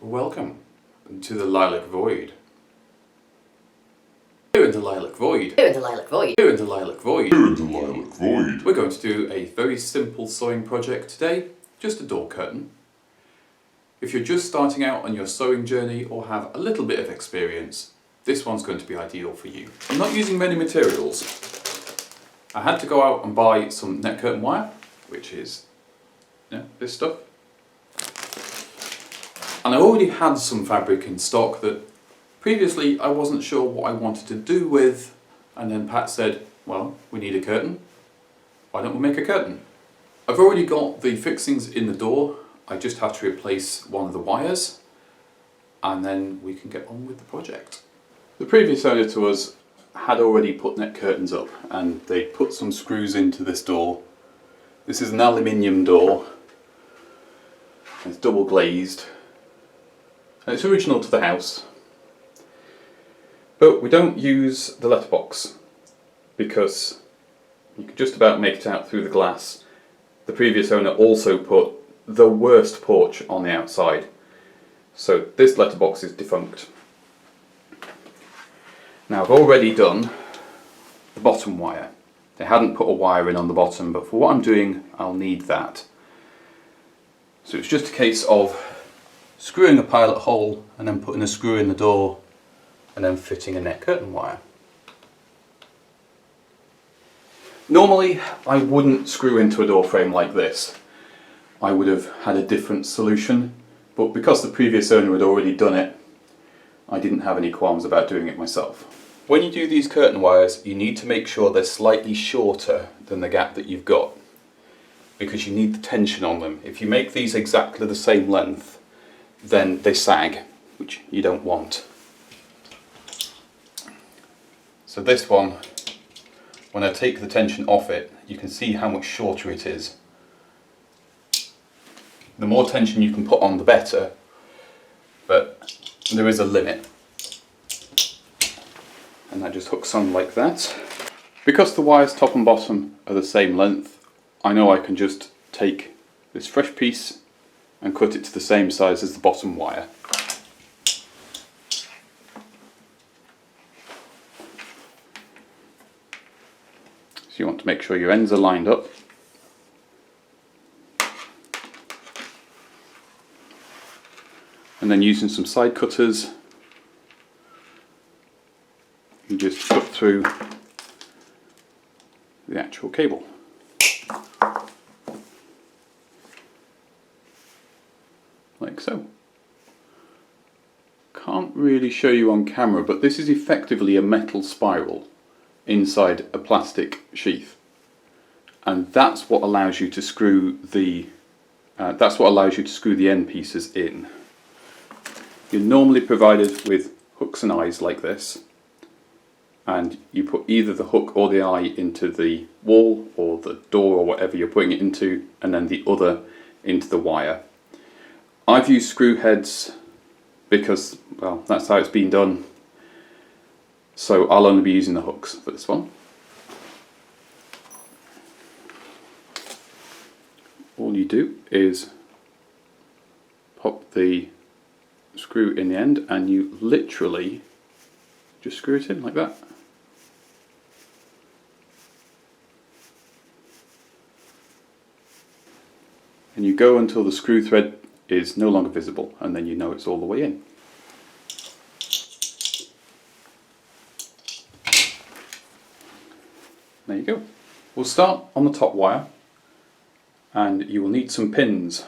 Welcome to the Lilac Void. Here in the Lilac Void. Here in the Lilac Void. Here in the Lilac Void. Here in the Lilac Void. We're going to do a very simple sewing project today, just a door curtain. If you're just starting out on your sewing journey or have a little bit of experience, this one's going to be ideal for you. I'm not using many materials. I had to go out and buy some net curtain wire, which is this stuff. And I already had some fabric in stock that previously I wasn't sure what I wanted to do with, and then Pat said, well, we need a curtain, why don't we make a curtain? I've already got the fixings in the door, I just have to replace one of the wires, and then we can get on with the project. The previous owner to us had already put net curtains up, and they put some screws into this door. This is an aluminium door, it's double glazed. And it's original to the house, but we don't use the letterbox because you can just about make it out through the glass. The previous owner also put the worst porch on the outside, so this letterbox is defunct. Now I've already done the bottom wire. They hadn't put a wire in on the bottom, but for what I'm doing I'll need that. So it's just a case of screwing a pilot hole and then putting a screw in the door and then fitting a net curtain wire. Normally I wouldn't screw into a door frame like this. I would have had a different solution, but because the previous owner had already done it, I didn't have any qualms about doing it myself. When you do these curtain wires, you need to make sure they're slightly shorter than the gap that you've got, because you need the tension on them. If you make these exactly the same length, then they sag, which you don't want. So this one, when I take the tension off it, you can see how much shorter it is. The more tension you can put on, the better, but there is a limit. And that just hooks on like that. Because the wires top and bottom are the same length, I know I can just take this fresh piece and cut it to the same size as the bottom wire. So you want to make sure your ends are lined up. And then using some side cutters, you just cut through the actual cable. Like so. Can't really show you on camera, but this is effectively a metal spiral inside a plastic sheath, and that's what allows you to screw the end pieces in. You're normally provided with hooks and eyes like this, and you put either the hook or the eye into the wall or the door or whatever you're putting it into, and then the other into the wire. I've used screw heads because, well, that's how it's been done, so I'll only be using the hooks for this one. All you do is pop the screw in the end and you literally just screw it in like that. And you go until the screw thread is no longer visible, and then you know it's all the way in. There you go. We'll start on the top wire, and you will need some pins.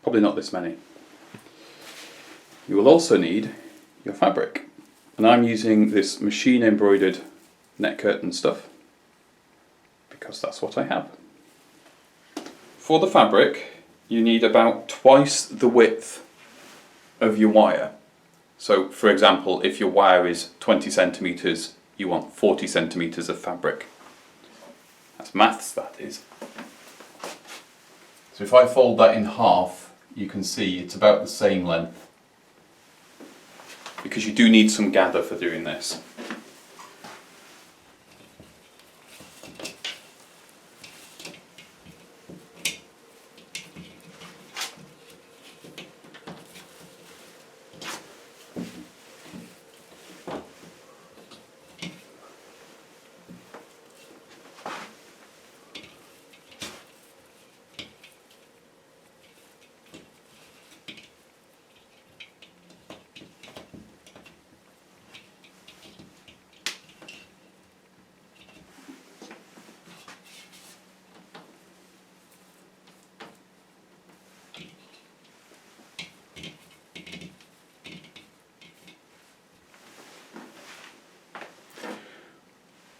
Probably not this many. You will also need your fabric, and I'm using this machine embroidered net curtain stuff because that's what I have. For the fabric, you need about twice the width of your wire. So for example, if your wire is 20 centimeters, you want 40 centimeters of fabric. That's maths, that is. So if I fold that in half, you can see it's about the same length, because you do need some gather for doing this.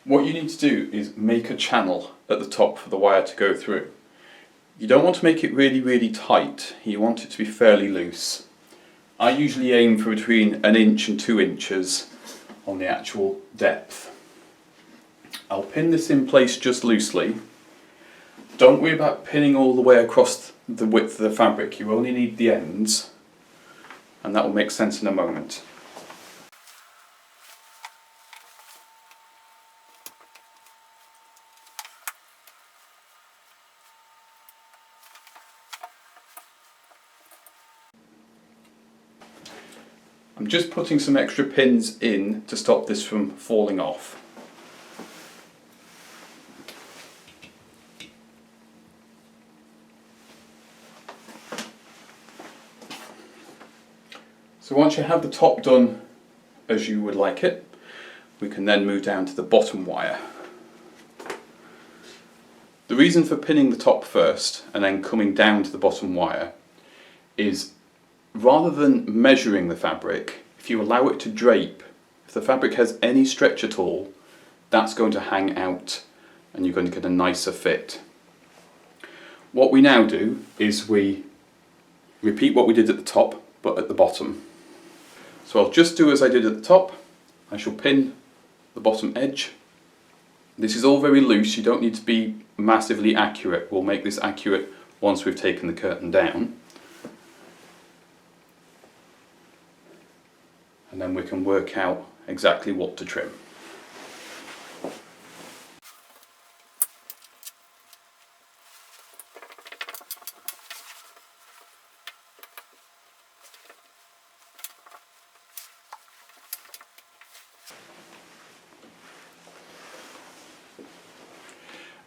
What you need to do is make a channel at the top for the wire to go through. You don't want to make it really tight, you want it to be fairly loose. I usually aim for between 1 inch and 2 inches on the actual depth. I'll pin this in place just loosely. Don't worry about pinning all the way across the width of the fabric, you only need the ends, and that will make sense in a moment. I'm just putting some extra pins in to stop this from falling off. So once you have the top done as you would like it, we can then move down to the bottom wire. The reason for pinning the top first and then coming down to the bottom wire is, rather than measuring the fabric, if you allow it to drape, if the fabric has any stretch at all, that's going to hang out and you're going to get a nicer fit. What we now do is we repeat what we did at the top, but at the bottom. So I'll just do as I did at the top. I shall pin the bottom edge. This is all very loose, you don't need to be massively accurate. We'll make this accurate once we've taken the curtain down. And then we can work out exactly what to trim.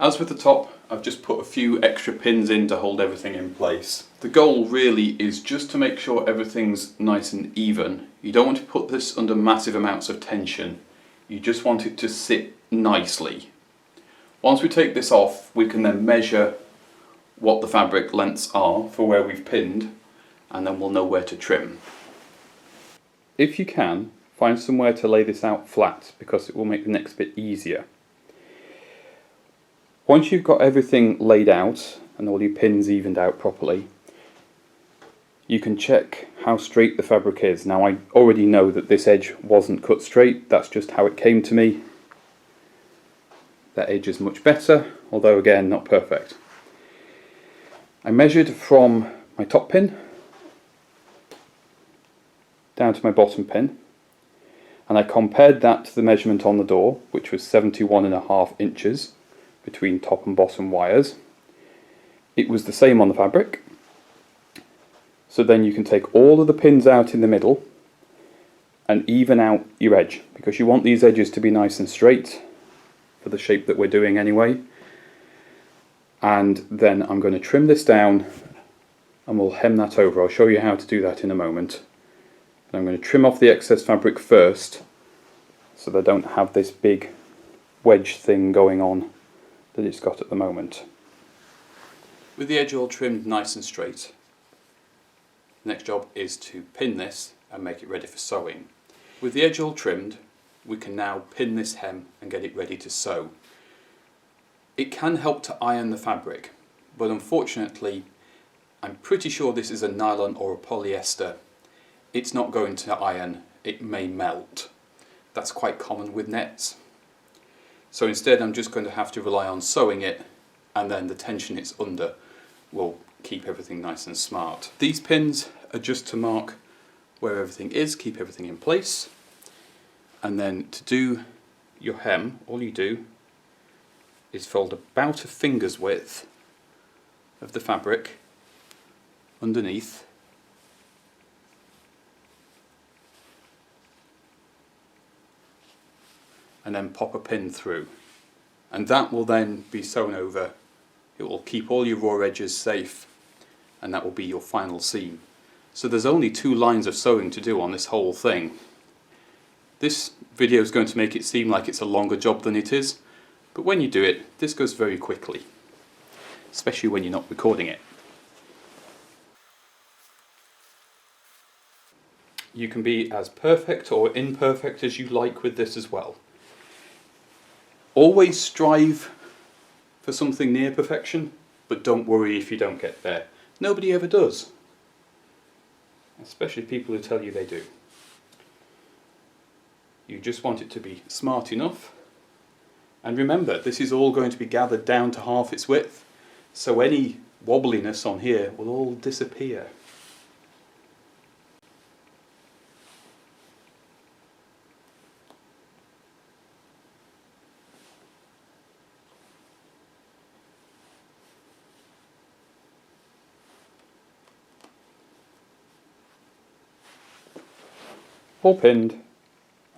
As with the top, I've just put a few extra pins in to hold everything in place. The goal really is just to make sure everything's nice and even. You don't want to put this under massive amounts of tension. You just want it to sit nicely. Once we take this off, we can then measure what the fabric lengths are for where we've pinned, and then we'll know where to trim. If you can, find somewhere to lay this out flat, because it will make the next bit easier. Once you've got everything laid out and all your pins evened out properly, you can check how straight the fabric is. Now, I already know that this edge wasn't cut straight, that's just how it came to me. That edge is much better, although again not perfect. I measured from my top pin down to my bottom pin, and I compared that to the measurement on the door, which was 71.5 inches. Between top and bottom wires. It was the same on the fabric. So then you can take all of the pins out in the middle and even out your edge, because you want these edges to be nice and straight for the shape that we're doing anyway. And then I'm going to trim this down and we'll hem that over. I'll show you how to do that in a moment. And I'm going to trim off the excess fabric first so they don't have this big wedge thing going on that it's got at the moment. With the edge all trimmed nice and straight, the next job is to pin this and make it ready for sewing. With the edge all trimmed, we can now pin this hem and get it ready to sew. It can help to iron the fabric, but unfortunately I'm pretty sure this is a nylon or a polyester. It's not going to iron, it may melt. That's quite common with nets. So instead I'm just going to have to rely on sewing it, and then the tension it's under will keep everything nice and smart. These pins are just to mark where everything is, keep everything in place. And then to do your hem, all you do is fold about a finger's width of the fabric underneath, and then pop a pin through, and that will then be sewn over. It will keep all your raw edges safe, and that will be your final seam. So there's only 2 lines of sewing to do on this whole thing. This video is going to make it seem like it's a longer job than it is, but when you do it, this goes very quickly, especially when you're not recording it. You can be as perfect or imperfect as you like with this as well. Always strive for something near perfection, but don't worry if you don't get there. Nobody ever does. Especially people who tell you they do. You just want it to be smart enough. And remember, this is all going to be gathered down to half its width, so any wobbliness on here will all disappear. All pinned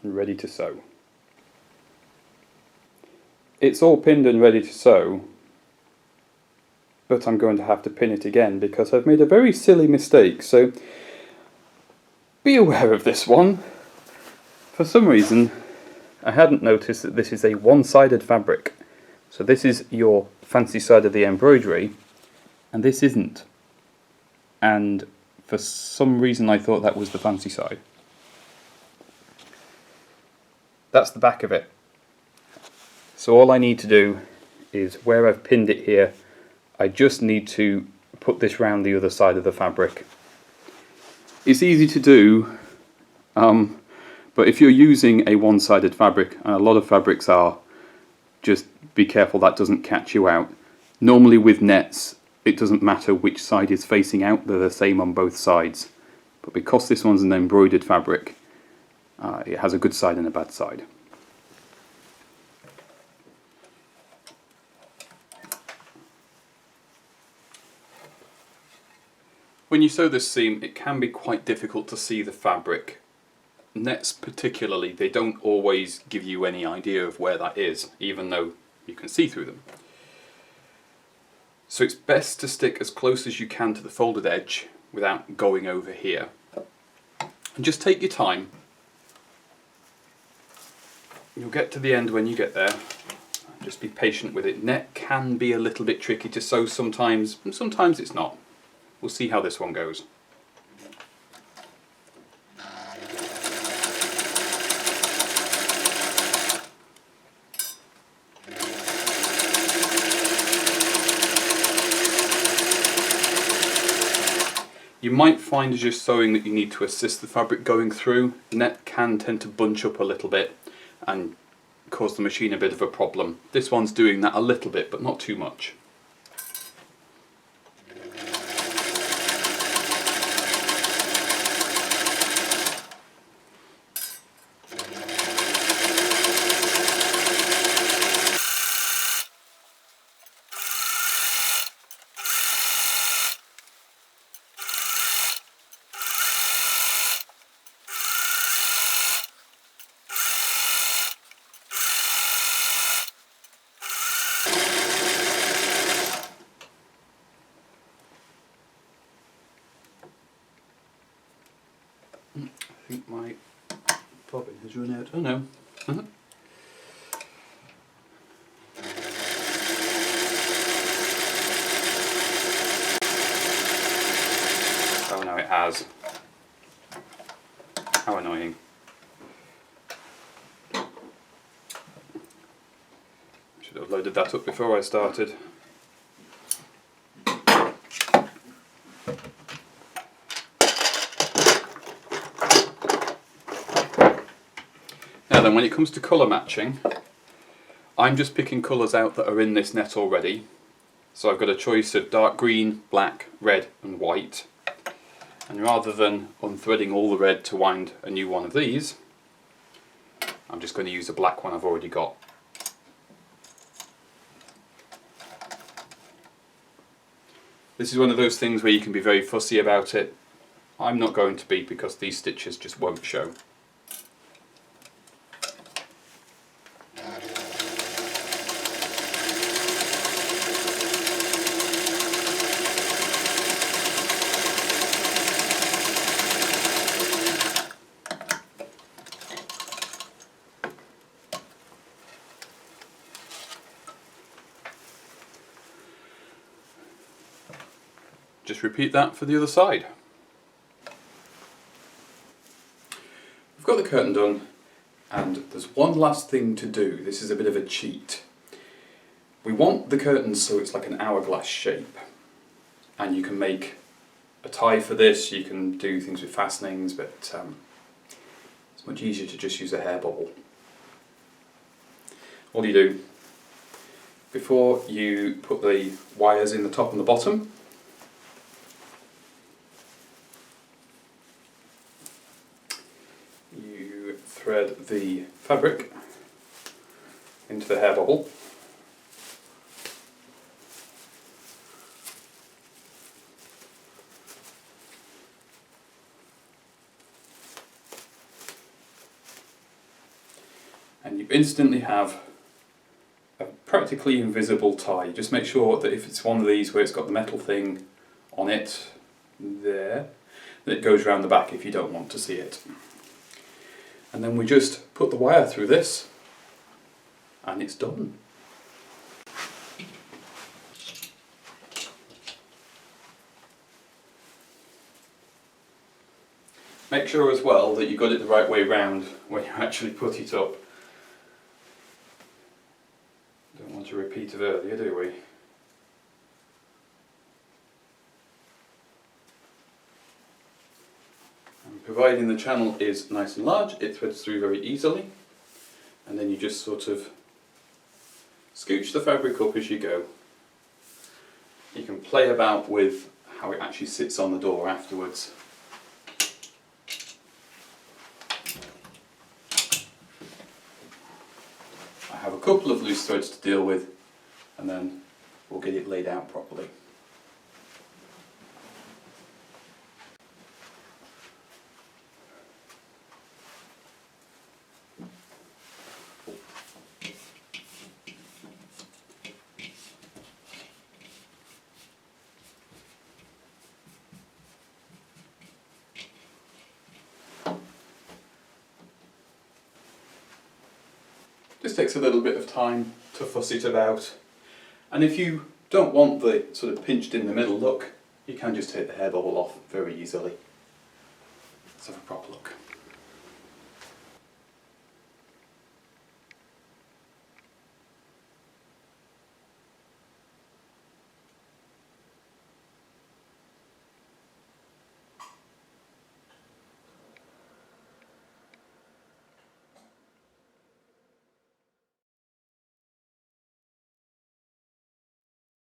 and ready to sew. It's all pinned and ready to sew, but I'm going to have to pin it again because I've made a very silly mistake, so be aware of this one. For some reason, I hadn't noticed that this is a one-sided fabric. So this is your fancy side of the embroidery, and this isn't. And for some reason I thought that was the fancy side. That's the back of it. So all I need to do is, where I've pinned it here, I just need to put this round the other side of the fabric. It's easy to do, but if you're using a one-sided fabric, and a lot of fabrics are, just be careful that doesn't catch you out. Normally with nets, it doesn't matter which side is facing out, they're the same on both sides. But because this one's an embroidered fabric, it has a good side and a bad side. When you sew this seam, it can be quite difficult to see the fabric. Nets particularly, they don't always give you any idea of where that is, even though you can see through them. So it's best to stick as close as you can to the folded edge without going over here. And just take your time. You'll get to the end when you get there. Just be patient with it. Net can be a little bit tricky to sew sometimes, and sometimes it's not. We'll see how this one goes. You might find as you're sewing that you need to assist the fabric going through. Net can tend to bunch up a little bit and cause the machine a bit of a problem. This one's doing that a little bit, but not too much. I think my bobbin has run out. Oh no. Oh no, it has. How annoying. Should have loaded that up before I started. Now then, when it comes to colour matching, I'm just picking colours out that are in this net already. So I've got a choice of dark green, black, red and white. And rather than unthreading all the red to wind a new one of these, I'm just going to use a black one I've already got. This is one of those things where you can be very fussy about it. I'm not going to be, because these stitches just won't show. Just repeat that for the other side. We've got the curtain done, And there's one last thing to do. This is a bit of a cheat. We want the curtains so it's like an hourglass shape. And you can make a tie for this, you can do things with fastenings, but it's much easier to just use a hair bubble. All you do, before you put the wires in the top and the bottom, you thread the fabric into the hair bubble. And you instantly have a practically invisible tie. Just make sure that if it's one of these where it's got the metal thing on it, there, that it goes around the back if you don't want to see it. And then we just put the wire through this, and it's done. Make sure as well that you got it the right way round when you actually put it up. Don't want to repeat of earlier, do we? And providing the channel is nice and large, it threads through very easily. And then you just sort of scooch the fabric up as you go. You can play about with how it actually sits on the door afterwards. I have a couple of loose threads to deal with, and then we'll get it laid out properly. Just takes a little bit of time to fuss it about, and if you don't want the sort of pinched in the middle look, you can just take the hair bubble off very easily. Let's have a proper look.